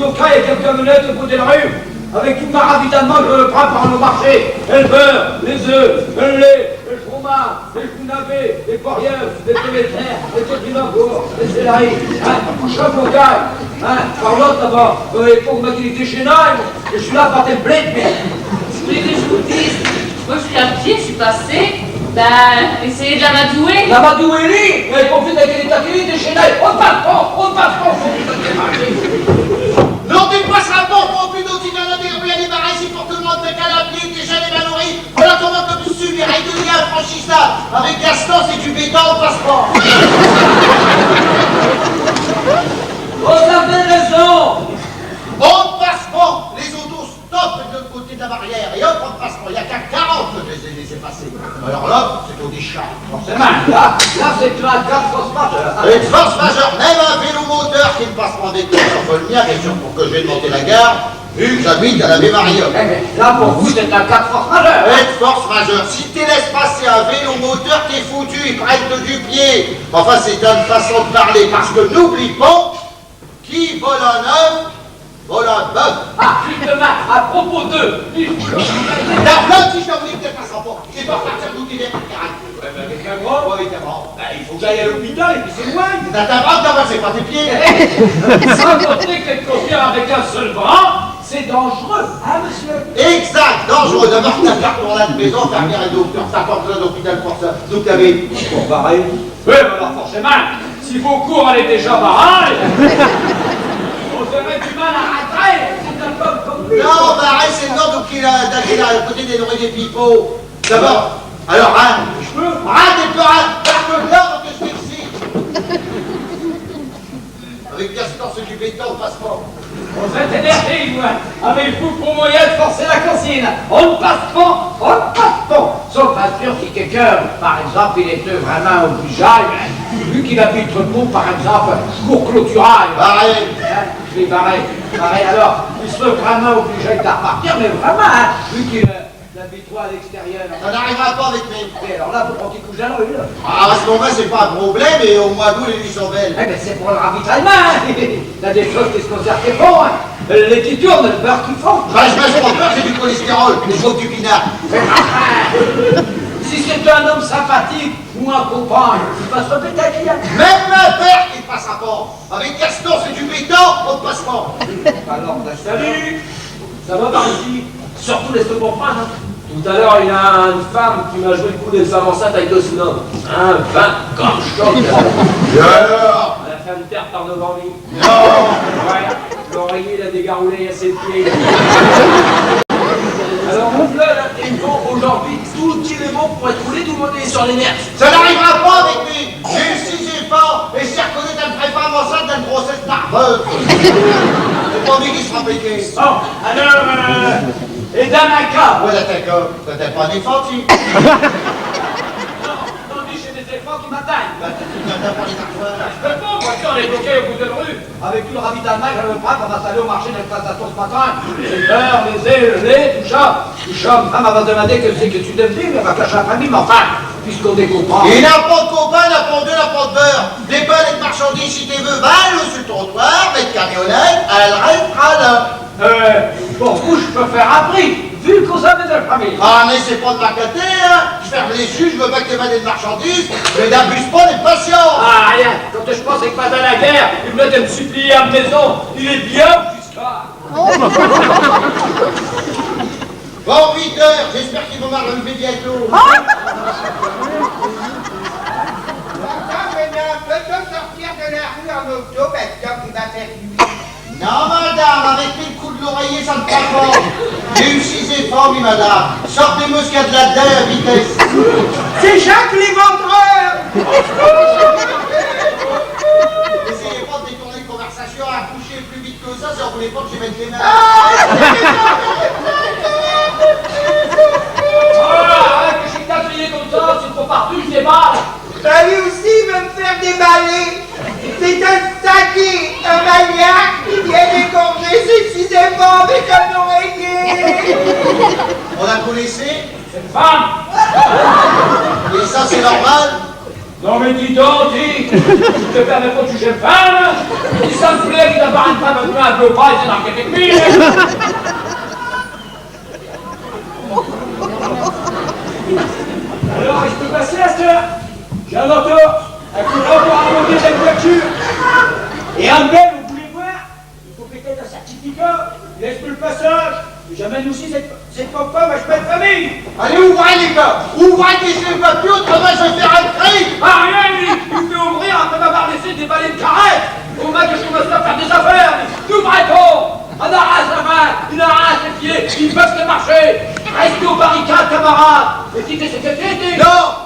au cas, il y a quelqu'un de net au côté de la rue. Avec tout ma ravitaillement, je le prends par nos marchés. Et le beurre, les œufs, le lait, le fromage, les choux navets, les poirières, les pémétraires, les topinambours, les céleri, chaque local. Par l'autre d'abord, il faut que ma qualité chez Naïm. Je suis là pour tes blé, mais. Je suis des scoutistes. Moi, je suis à pied, je suis passé. Essayez de la madouer. La madouerie, mais il confie avec les qualité chez Naïm. On passe pas, Non, tu ne passeras pas pour plus d'eau, tu viens de dire, bien débarrassé pour tout le monde, t'es qu'à la pied, déjà les mal nourris. Voilà comment comme subir et donner un franchissage. Avec Gaston, c'est du béton, on passe pas. Vous avez raison. On ne passe pas. Les autos stoppent de l'autre côté de la barrière. Et hop, on ne passe pas. Il n'y a qu'à 40 que je les ai laissés passer. Alors là, c'est au décharge. Forcément, là c'est une cas de force majeure. Une force majeure, même un vélo moteur qui ne passe pas avec toi, ça peut le mien, bien sûr, pour que je vais monter la gare, vu que j'habite à la baie Maria. Là, pour vous, c'est un cas de force majeure. Une force majeure. Si tu laisses passer un vélo moteur, t'es foutu, ils prennent du pied. Enfin, c'est une façon de parler, parce que n'oublie pas, qui vole un œuf, vole un bœuf. Justement, à propos d'eux, La flotte, si je t'oublie que tu passes pas. C'est pas partir d'où tu viens, carrément. avec un gros, Oui, t'es mort. il faut que j'aille à l'hôpital, et puis c'est loin. C'est dans ta bras, c'est pas tes pieds. Sans compter qu'être confiant avec un seul bras, c'est dangereux, hein, monsieur? Exact, dangereux. D'abord, tu as fait pour la maison, faire bien un docteur, 50 ans d'hôpital pour ça. Donc, t'avais. Pour pareil. Oui, mais alors forcément, si vos cours allaient déjà barrage, on serait du mal à rentrer. C'est un peu comme lui. Non, bah arrête, c'est le nord, donc il a à côté des nourris des pipeaux. D'abord, alors, Je peux? t'es plus parce que là, on te suit ici. Avec Gaston, c'est du béton, on passe pas. On s'est énervé, moi. Avez-vous pour moyen de forcer la consigne? On ne passe pas, Sauf bien sûr si quelqu'un, par exemple, il était vraiment obligeable, vu qu'il habite Trepont, par exemple, cours clôturail. Pareil. Oui, pareil. Alors, il serait vraiment obligé de repartir, mais vraiment, vu qu'il habite à l'extérieur. Ça n'arrivera pas avec mes. Et alors là, vous prends un petit coup de jalon, là. Ah, à ce moment-là, c'est pas un problème, et au mois d'août, les nuits sont belles. Eh ben, c'est pour le ravitaillement, Il y a des choses qui se conservent qui font, Les qui tournent, le beurre qui font. Bah, je reste pas peur, c'est du cholestérol, des choses du pinard. Si c'est un homme sympathique ou un copain, il passe le bétail qu'il y a. Même ma père qui ne passera pas. Avec Gaston, c'est du béton, on ne passe pas. Alors, salut. Ça va par ici? Surtout, laisse-le comprendre. Tout à l'heure, il y a une femme qui m'a joué le coup d'une femme enceinte avec 2 sous un vin comme choc. Et alors? Elle a fait une terre par devant lui. Non. Ouais, l'oreiller, il a dégaroulé à ses pieds. Alors, mon fleur, là, t'es bon, aujourd'hui, tout il est bon pour être roulé, tout le monde est sur les nerfs. Ça n'arrivera pas avec lui. J'ai eu 6 efforts, et si reconnaît qu'elle ne ferait pas enceinte d'une grossesse nerveuse. C'est pas lui qui sera pété. Bon, alors, et dans ma cas, Ouais, là, t'es comme, t'es pas un effantille. non, dis, j'ai des éléphants qui m'atteignent. Bah, t'as pas les parfums. Je peux pas, moi, on est bloqué au bout de la rue. Avec tout le ravitaillement que je me prends pour m'installer au marché de l'exploitation ce matin. Les beurre, les œufs, le lait, tout ça. Ma femme va demander que c'est que tu devrais, mais elle va cacher la famille, mais enfin, puisqu'on est copains. Il n'a pas de copain, il n'a pas de n'a pas de beurre. Des pelles et de marchandises, si tu veux, va sur le trottoir, mais de camionnette, elle restera là. Pour vous, je peux faire un prix, vu qu'on savait de la famille. Ah, mais c'est pas de ma côté, hein. Je ferme les yeux, je veux pas que tu vennes de marchandises, mais n'abuse pas des patients. Ah, rien. Quand je pensais que pendant la guerre, il venait de me supplier à la maison. Il est bien jusqu'à... Bon, 8 heures, j'espère qu'ils vont m'arriver bientôt. Peut-on sortir de la rue en auto maintenant qu'il va faire nuit? Non, madame, avec les coups de l'oreiller, ça ne prend pas. J'ai eu 6 efforts, oui, madame. Sortez-moi ce qu'il y a de là-dedans à vitesse. C'est Jacques l'éventreur! Essayez pas de détourner une conversation à coucher plus vite que ça, si on voulait pas que j'y mette les mains. Ah, que je suis tablier comme ça, c'est trop partout, je déballe. Bah lui aussi veut me faire déballer. C'est un saqué, un maniaque qui vient d'égorger ses 6 efforts avec un oreiller. On a connaissé? C'est une femme. Et ça, c'est normal? Non mais dis donc, dis, tu te permets pas de toucher une femme? Si ça me plaît d'avoir une femme un peu pas, c'est dans quelques minutes. Alors, je peux passer à cette heure? J'ai un auto, un coup de pour remonter cette voiture. Et un bel, vous voulez voir? Il faut peut-être un certificat. Laisse-moi le passage. J'amène aussi cette pauvre femme à chemin de famille. Allez, ouvrez les gars. Ouvrez tes yeux papier, autrement je vais faire un cri. Ah rien, lui. Il fait ouvrir après m'avoir laissé déballer une carrette. Au moins que je commence à faire des affaires. Tout breton. On arrache la main, il arrache les pieds, ils peuvent se marcher. Restez aux barricades, camarades. Et quittez cette société. Non,